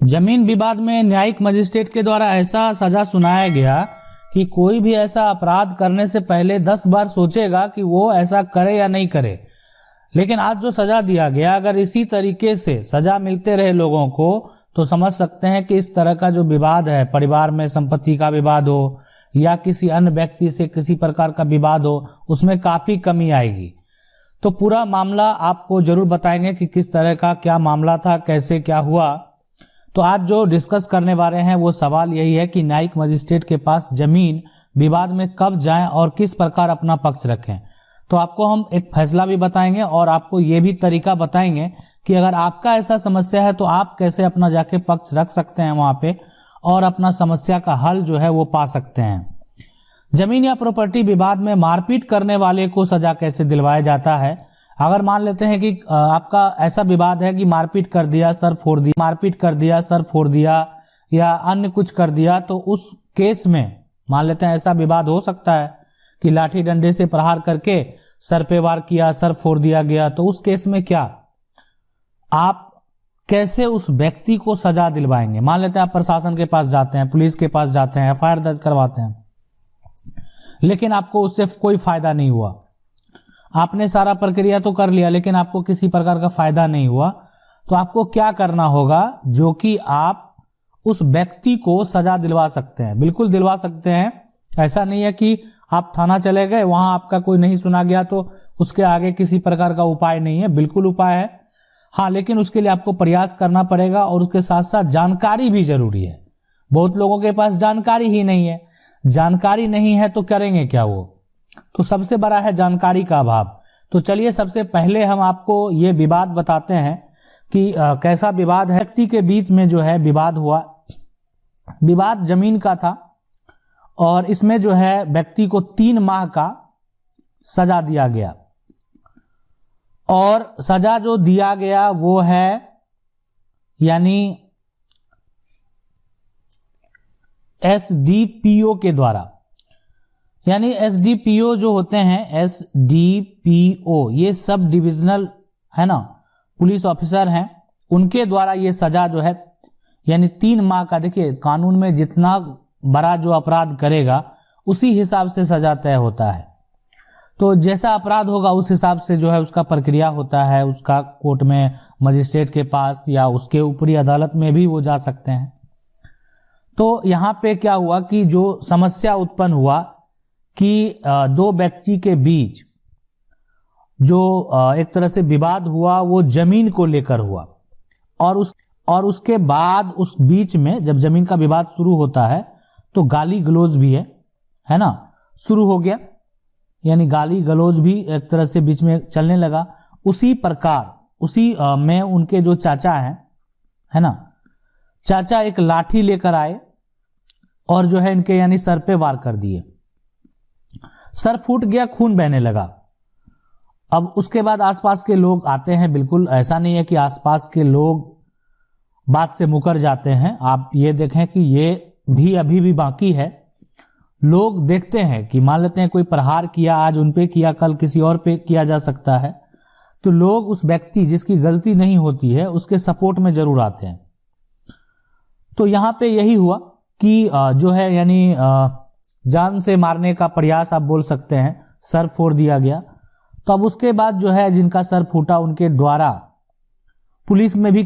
जमीन विवाद में न्यायिक मजिस्ट्रेट के द्वारा ऐसा सजा सुनाया गया कि कोई भी ऐसा अपराध करने से पहले 10 बार सोचेगा कि वो ऐसा करे या नहीं करे। लेकिन आज जो सजा दिया गया, अगर इसी तरीके से सजा मिलते रहे लोगों को तो समझ सकते हैं कि इस तरह का जो विवाद है, परिवार में संपत्ति का विवाद हो या किसी अन्य व्यक्ति से किसी प्रकार का विवाद हो, उसमें काफी कमी आएगी। तो पूरा मामला आपको जरूर बताएंगे कि किस तरह का क्या मामला था, कैसे क्या हुआ। तो आज जो डिस्कस करने वाले हैं वो सवाल यही है कि न्यायिक मजिस्ट्रेट के पास जमीन विवाद में कब जाएं और किस प्रकार अपना पक्ष रखें। तो आपको हम एक फैसला भी बताएंगे और आपको ये भी तरीका बताएंगे कि अगर आपका ऐसा समस्या है तो आप कैसे अपना जाके पक्ष रख सकते हैं वहां पे और अपना समस्या का हल जो है वो पा सकते हैं। जमीन या प्रॉपर्टी विवाद में मारपीट करने वाले को सजा कैसे दिलवाया जाता है। अगर मान लेते हैं कि आपका ऐसा विवाद है कि मारपीट कर दिया, सर फोड़ दिया, मारपीट कर दिया, सर फोड़ दिया या अन्य कुछ कर दिया, तो उस केस में मान लेते हैं ऐसा विवाद हो सकता है कि लाठी डंडे से प्रहार करके सर पे वार किया, सर फोड़ दिया गया। तो उस केस में क्या आप कैसे उस व्यक्ति को सजा दिलवाएंगे। मान लेते हैं आप प्रशासन के पास जाते हैं, पुलिस के पास जाते हैं, एफआईआर दर्ज करवाते हैं, लेकिन आपको उससे कोई फायदा नहीं हुआ। आपने सारा प्रक्रिया तो कर लिया लेकिन आपको किसी प्रकार का फायदा नहीं हुआ। तो आपको क्या करना होगा जो कि आप उस व्यक्ति को सजा दिलवा सकते हैं। बिल्कुल दिलवा सकते हैं, ऐसा नहीं है कि आप थाना चले गए, वहां आपका कोई नहीं सुना गया तो उसके आगे किसी प्रकार का उपाय नहीं है। बिल्कुल उपाय है, हाँ, लेकिन उसके लिए आपको प्रयास करना पड़ेगा और उसके साथ साथ जानकारी भी जरूरी है। बहुत लोगों के पास जानकारी ही नहीं है। जानकारी नहीं है तो करेंगे क्या वो, तो सबसे बड़ा है जानकारी का अभाव। तो चलिए सबसे पहले हम आपको ये विवाद बताते हैं कि कैसा विवाद है। व्यक्ति के बीच में जो है विवाद हुआ, विवाद जमीन का था और इसमें जो है व्यक्ति को 3 माह का सजा दिया गया और सजा जो दिया गया वो है यानी एसडीपीओ के द्वारा। यानी एसडीपीओ जो होते हैं, एसडीपीओ ये सब डिविजनल है ना, पुलिस ऑफिसर हैं, उनके द्वारा ये सजा जो है यानी 3 माह का। देखिए कानून में जितना बड़ा जो अपराध करेगा उसी हिसाब से सजा तय होता है। तो जैसा अपराध होगा उस हिसाब से जो है उसका प्रक्रिया होता है, उसका कोर्ट में मजिस्ट्रेट के पास या उसके ऊपरी अदालत में भी वो जा सकते हैं। तो यहाँ पे क्या हुआ कि जो समस्या उत्पन्न हुआ कि 2 व्यक्ति के बीच जो एक तरह से विवाद हुआ वो जमीन को लेकर हुआ और उसके बाद उस बीच में जब जमीन का विवाद शुरू होता है तो गाली गलौज भी है ना, शुरू हो गया। यानी गाली गलौज भी एक तरह से बीच में चलने लगा। उसी प्रकार उसी में उनके जो चाचा हैं है ना, चाचा एक लाठी लेकर आए और जो है इनके यानी सर पे वार कर दिए। सर फूट गया, खून बहने लगा। अब उसके बाद आसपास के लोग आते हैं। बिल्कुल ऐसा नहीं है कि आसपास के लोग बात से मुकर जाते हैं। आप ये देखें कि ये भी अभी भी बाकी है। लोग देखते हैं कि मान लेते हैं कोई प्रहार किया, आज उन पे किया, कल किसी और पे किया जा सकता है, तो लोग उस व्यक्ति जिसकी गलती नहीं होती है उसके सपोर्ट में जरूर आते हैं। तो यहां पे यही हुआ कि जो है यानी जान से मारने का प्रयास आप बोल सकते हैं, सर फोड़ दिया गया। तो अब उसके बाद जो है जिनका सर फूटा उनके द्वारा पुलिस में भी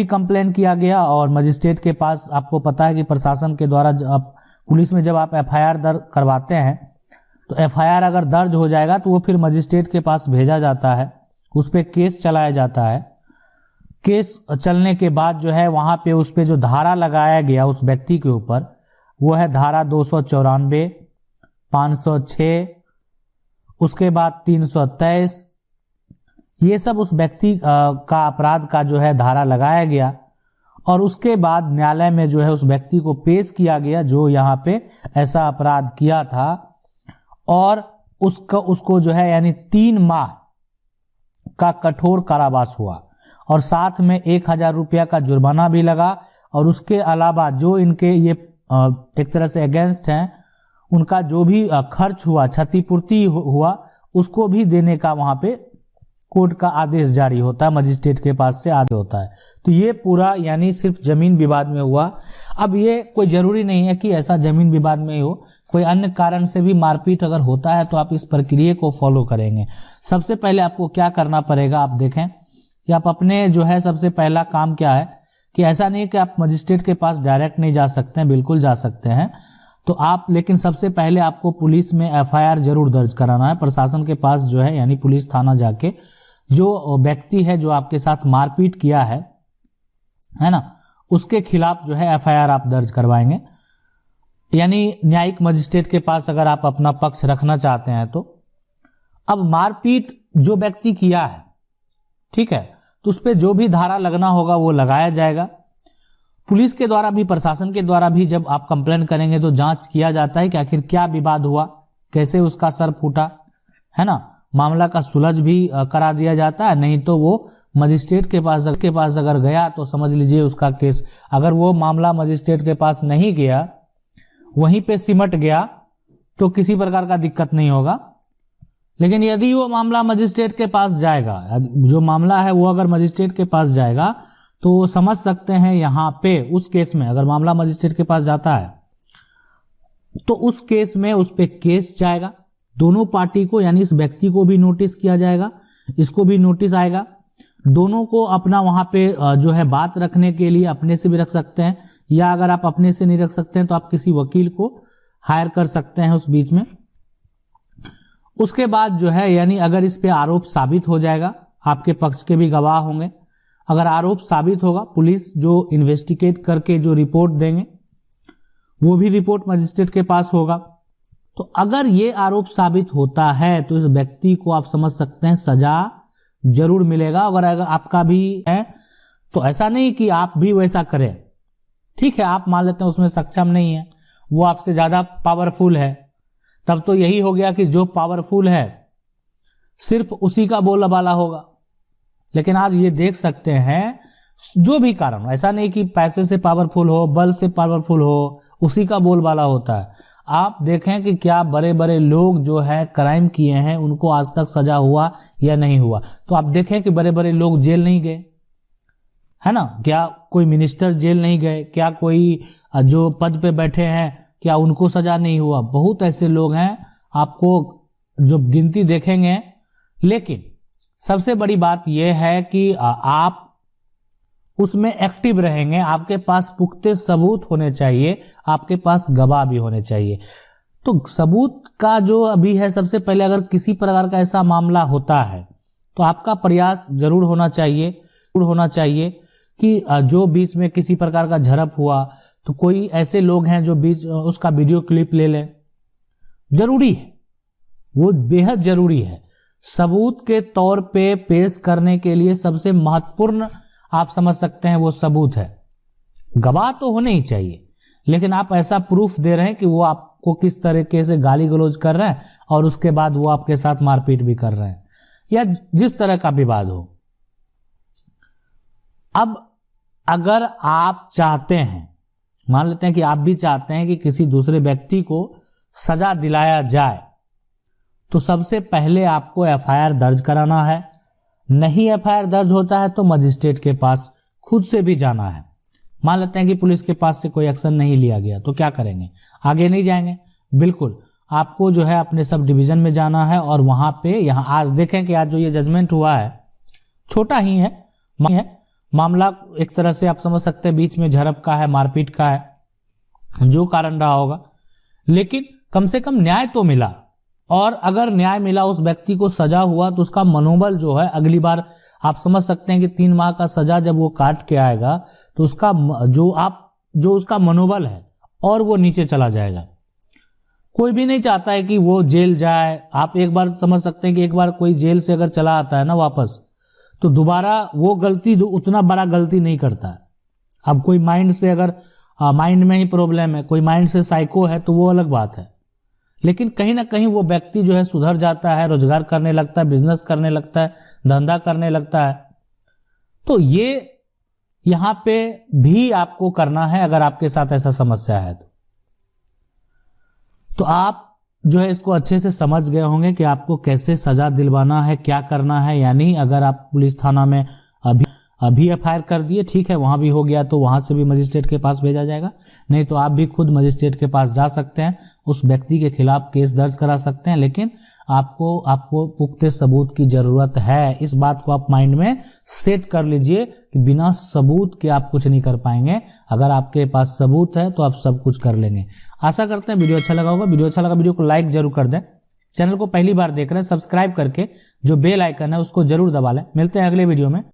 कंप्लेन किया गया और मजिस्ट्रेट के पास, आपको पता है कि प्रशासन के द्वारा पुलिस में जब आप एफआईआर दर्ज करवाते हैं तो एफआईआर अगर दर्ज हो जाएगा तो वो फिर मजिस्ट्रेट के पास भेजा जाता है, उस पर केस चलाया जाता है। केस चलने के बाद जो है वहां पे उस पे जो धारा लगाया गया उस व्यक्ति के ऊपर वो है धारा 294, 506, उसके बाद 323। ये सब उस व्यक्ति का अपराध का जो है धारा लगाया गया और उसके बाद न्यायालय में जो है उस व्यक्ति को पेश किया गया जो यहाँ पे ऐसा अपराध किया था और उसको जो है यानी 3 माह का कठोर कारावास हुआ और साथ में 1000 रुपया का जुर्माना भी लगा। और उसके अलावा जो इनके ये एक तरह से अगेंस्ट हैं उनका जो भी खर्च हुआ, क्षतिपूर्ति हुआ, उसको भी देने का वहां पे कोर्ट का आदेश जारी होता है, मजिस्ट्रेट के पास से आदेश होता है। तो ये पूरा यानी सिर्फ जमीन विवाद में हुआ। अब ये कोई जरूरी नहीं है कि ऐसा जमीन विवाद में ही हो, कोई अन्य कारण से भी मारपीट अगर होता है तो आप इस प्रक्रिया को फॉलो करेंगे। सबसे पहले आपको क्या करना पड़ेगा, आप देखें कि आप अपने जो है सबसे पहला काम क्या है कि ऐसा नहीं कि आप मजिस्ट्रेट के पास डायरेक्ट नहीं जा सकते हैं, बिल्कुल जा सकते हैं। तो आप लेकिन सबसे पहले आपको पुलिस में एफआईआर जरूर दर्ज कराना है, प्रशासन के पास जो है यानी पुलिस थाना जाके जो व्यक्ति है जो आपके साथ मारपीट किया है ना, उसके खिलाफ जो है एफआईआर आप दर्ज करवाएंगे। यानी न्यायिक मजिस्ट्रेट के पास अगर आप अपना पक्ष रखना चाहते हैं तो। अब मारपीट जो व्यक्ति किया है, ठीक है, तो उस पर जो भी धारा लगना होगा वो लगाया जाएगा। पुलिस के द्वारा भी, प्रशासन के द्वारा भी जब आप कंप्लेन करेंगे तो जांच किया जाता है कि आखिर क्या विवाद हुआ, कैसे उसका सर फूटा, है ना। मामला का सुलझ भी करा दिया जाता है। नहीं तो वो मजिस्ट्रेट के पास अगर गया तो समझ लीजिए उसका केस, अगर वो मामला मजिस्ट्रेट के पास नहीं गया, वहीं पे सिमट गया तो किसी प्रकार का दिक्कत नहीं होगा। लेकिन यदि वो मामला मजिस्ट्रेट के पास जाएगा, जो मामला है वो अगर मजिस्ट्रेट के पास जाएगा तो समझ सकते हैं यहाँ पे उस केस में अगर मामला मजिस्ट्रेट के पास जाता है तो उस केस में उस पे केस जाएगा। दोनों पार्टी को यानी इस व्यक्ति को भी नोटिस किया जाएगा, इसको भी नोटिस आएगा। दोनों को अपना वहां पे जो है बात रखने के लिए अपने से भी रख सकते हैं, या अगर आप अपने से नहीं रख सकते हैं तो आप किसी वकील को हायर कर सकते हैं उस बीच में। उसके बाद जो है यानी अगर इस पे आरोप साबित हो जाएगा, आपके पक्ष के भी गवाह होंगे, अगर आरोप साबित होगा, पुलिस जो इन्वेस्टिगेट करके जो रिपोर्ट देंगे वो भी रिपोर्ट मजिस्ट्रेट के पास होगा। तो अगर ये आरोप साबित होता है तो इस व्यक्ति को आप समझ सकते हैं सजा जरूर मिलेगा। अगर आपका भी है तो ऐसा नहीं कि आप भी वैसा करें, ठीक है, आप मान लेते हैं उसमें सक्षम नहीं है, वो आपसे ज्यादा पावरफुल है, तब तो यही हो गया कि जो पावरफुल है सिर्फ उसी का बोलबाला होगा। लेकिन आज ये देख सकते हैं जो भी कारण, ऐसा नहीं कि पैसे से पावरफुल हो, बल से पावरफुल हो, उसी का बोलबाला होता है। आप देखें कि क्या बड़े बड़े लोग जो है क्राइम किए हैं उनको आज तक सजा हुआ या नहीं हुआ। तो आप देखें कि बड़े बड़े लोग जेल नहीं गए, है ना, क्या कोई मिनिस्टर जेल नहीं गए, क्या कोई जो पद पे बैठे हैं क्या उनको सजा नहीं हुआ। बहुत ऐसे लोग हैं, आपको जो गिनती देखेंगे। लेकिन सबसे बड़ी बात यह है कि आप उसमें एक्टिव रहेंगे, आपके पास पुख्ते सबूत होने चाहिए, आपके पास गवाह भी होने चाहिए। तो सबूत का जो अभी है, सबसे पहले अगर किसी प्रकार का ऐसा मामला होता है तो आपका प्रयास जरूर होना चाहिए कि जो बीच में किसी प्रकार का झड़प हुआ तो कोई ऐसे लोग हैं जो बीच उसका वीडियो क्लिप ले लें। जरूरी है, वो बेहद जरूरी है। सबूत के तौर पे पेश करने के लिए सबसे महत्वपूर्ण आप समझ सकते हैं वो सबूत है। गवाह तो होने ही चाहिए, लेकिन आप ऐसा प्रूफ दे रहे हैं कि वो आपको किस तरीके से गाली गलौज कर रहे हैं और उसके बाद वो आपके साथ मारपीट भी कर रहे हैं, या जिस तरह का विवाद हो। अब अगर आप चाहते हैं, मान लेते हैं कि आप भी चाहते हैं कि किसी दूसरे व्यक्ति को सजा दिलाया जाए, तो सबसे पहले आपको एफआईआर दर्ज कराना है। नहीं एफआईआर दर्ज होता है तो मजिस्ट्रेट के पास खुद से भी जाना है। मान लेते हैं कि पुलिस के पास से कोई एक्शन नहीं लिया गया तो क्या करेंगे, आगे नहीं जाएंगे। बिल्कुल आपको जो है अपने सब डिवीजन में जाना है और वहां पे, यहाँ आज देखें कि आज जो ये जजमेंट हुआ है छोटा ही है मामला, एक तरह से आप समझ सकते हैं बीच में झड़प का है, मारपीट का है, जो कारण रहा होगा, लेकिन कम से कम न्याय तो मिला। और अगर न्याय मिला, उस व्यक्ति को सजा हुआ, तो उसका मनोबल जो है अगली बार आप समझ सकते हैं कि 3 माह का सजा जब वो काट के आएगा तो उसका जो उसका मनोबल है और वो नीचे चला जाएगा। कोई भी नहीं चाहता है कि वो जेल जाए। आप एक बार समझ सकते हैं कि एक बार कोई जेल से अगर चला आता है ना वापस, तो दोबारा वो गलती उतना बड़ा गलती नहीं करता है। अब कोई माइंड से अगर माइंड में ही प्रॉब्लम है, कोई माइंड से साइको है तो वो अलग बात है, लेकिन कहीं ना कहीं वो व्यक्ति जो है सुधर जाता है, रोजगार करने लगता है, बिजनेस करने लगता है, धंधा करने लगता है। तो ये यहां पे भी आपको करना है अगर आपके साथ ऐसा समस्या है तो आप जो है इसको अच्छे से समझ गए होंगे कि आपको कैसे सजा दिलवाना है, क्या करना है। यानी अगर आप पुलिस थाना में अभी एफआईआर कर दिए, ठीक है, वहां भी हो गया तो वहां से भी मजिस्ट्रेट के पास भेजा जाएगा, नहीं तो आप भी खुद मजिस्ट्रेट के पास जा सकते हैं, उस व्यक्ति के खिलाफ केस दर्ज करा सकते हैं। लेकिन आपको पुख्ते सबूत की जरूरत है। इस बात को आप माइंड में सेट कर लीजिए कि बिना सबूत के आप कुछ नहीं कर पाएंगे। अगर आपके पास सबूत है तो आप सब कुछ कर लेंगे। आशा करते हैं वीडियो अच्छा लगा होगा। वीडियो अच्छा लगा वीडियो को लाइक जरूर कर दें। चैनल को पहली बार देख रहे हैं सब्सक्राइब करके जो बेल आइकन है उसको जरूर दबा लें। मिलते हैं अगले वीडियो में।